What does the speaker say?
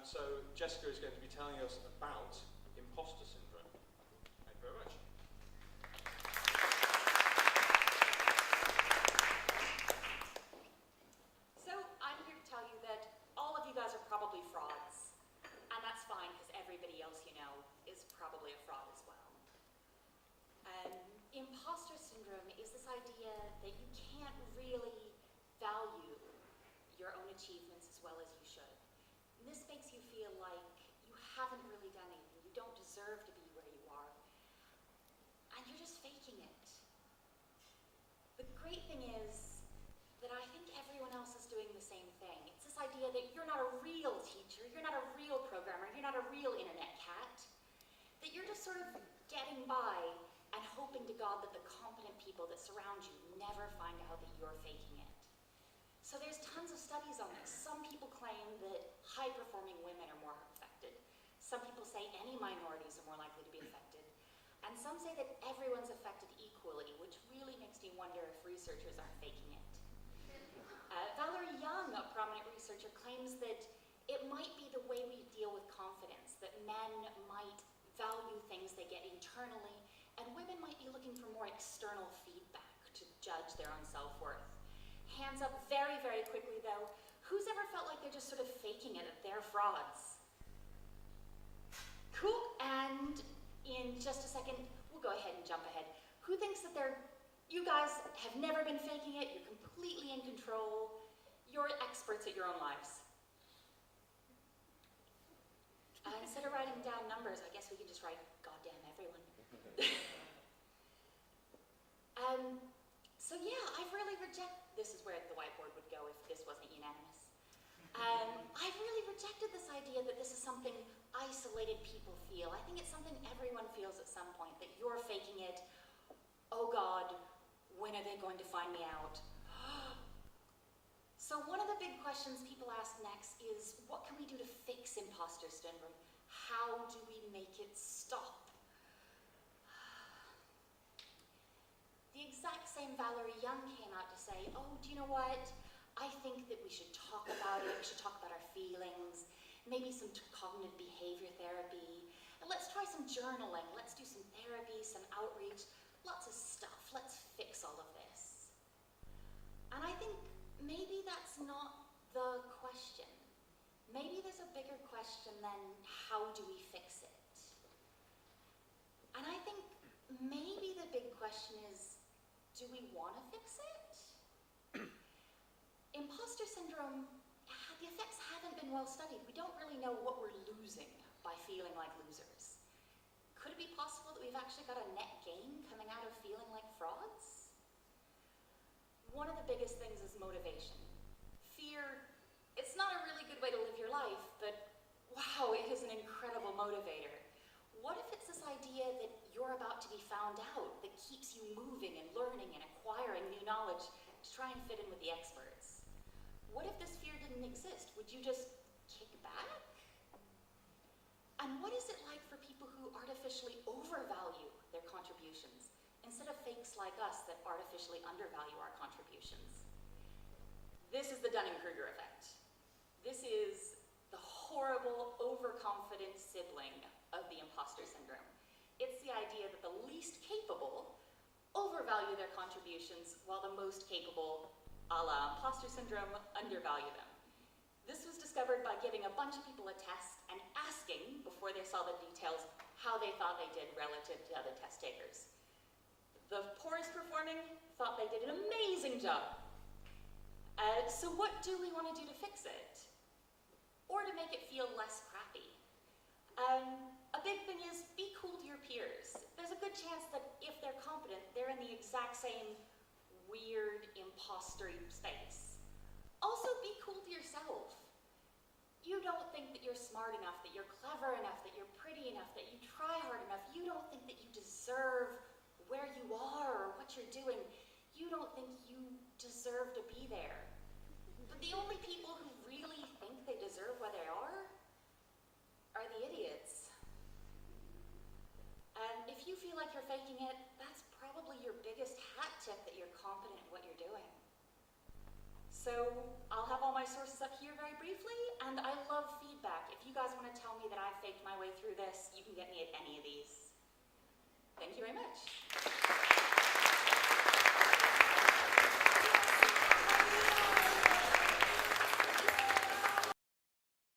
So Jessica is going to be telling us about imposter syndrome. Thank you very much. So I'm here to tell you that all of you guys are probably frauds. And that's fine, because everybody else you know is probably a fraud as well. Imposter syndrome is this idea that you can't really value your own achievements as well as you should. And this makes you feel like you haven't really done anything. You don't deserve to be where you are. And you're just faking it. The great thing is that I think everyone else is doing the same thing. It's this idea that you're not a real teacher, you're not a real programmer, you're not a real internet cat, that you're just sort of getting by and hoping to God that the competent people that surround you never find out that you're faking it. So there's tons of studies on this. Some people claim that high-performing women are more affected. Some people say any minorities are more likely to be affected. And some say that everyone's affected equally, which really makes me wonder if researchers aren't faking it. Valerie Young, a prominent researcher, claims that it might be the way we deal with confidence, that men might value things they get internally, and women might be looking for more external feedback to judge their own self-worth. Hands up very, very quickly though. Who's ever felt like they're just sort of faking it, that they're frauds? Cool, and in just a second, we'll go ahead and jump ahead. Who thinks that you guys have never been faking it, you're completely in control, you're experts at your own lives? Instead of writing down numbers, I guess we can just write goddamn everyone. So yeah, I've really this is where the whiteboard would go if this wasn't unanimous. I've really rejected this idea that this is something isolated people feel. I think it's something everyone feels at some point, that you're faking it. Oh God, when are they going to find me out? So one of the big questions people ask next is, what can we do to fix imposter syndrome? How do we make it stop? The exact same Valerie Young came out to say, oh, do you know what? I think that we should talk about it, we should talk about our feelings, maybe some cognitive behavior therapy, and let's try some journaling, let's do some therapy, some outreach, lots of stuff, let's fix all of this. And I think maybe that's not the question. Maybe there's a bigger question than how do we fix it? And I think maybe the big question is, do we want to fix it? Imposter syndrome, the effects haven't been well studied. We don't really know what we're losing by feeling like losers. Could it be possible that we've actually got a net gain coming out of feeling like frauds? One of the biggest things is motivation. Fear, it's not a really good way to live your life, but wow, it is an incredible motivator. What if it's this idea that you're about to be found out that keeps you moving and learning and acquiring new knowledge to try and fit in with the experts? What if this fear didn't exist? Would you just kick back? And what is it like for people who artificially overvalue their contributions instead of fakes like us that artificially undervalue our contributions? This is the Dunning-Kruger effect. This is the horrible, overconfident sibling of the imposter syndrome. It's the idea that the least capable overvalue their contributions while the most capable, a la imposter syndrome, undervalue them. This was discovered by giving a bunch of people a test and asking, before they saw the details, how they thought they did relative to other test takers. The poorest performing thought they did an amazing job. So what do we want to do to fix it? Or to make it feel less crappy? A big thing is, be cool to your peers. There's a good chance that if they're competent, they're in the exact same weird imposter space. Also, be cool to yourself. You don't think that you're smart enough, that you're clever enough, that you're pretty enough, that you try hard enough. You don't think that you deserve where you are or what you're doing. You don't think you deserve to be there. But the only people who really think they deserve where they are the idiots. And if you feel like you're faking it, that's probably your biggest hat tip that you're competent at what you're doing. So I'll have all my sources up here very briefly, and I love feedback. If you guys I've faked my way through this. You can get me at any of these. Thank you very much.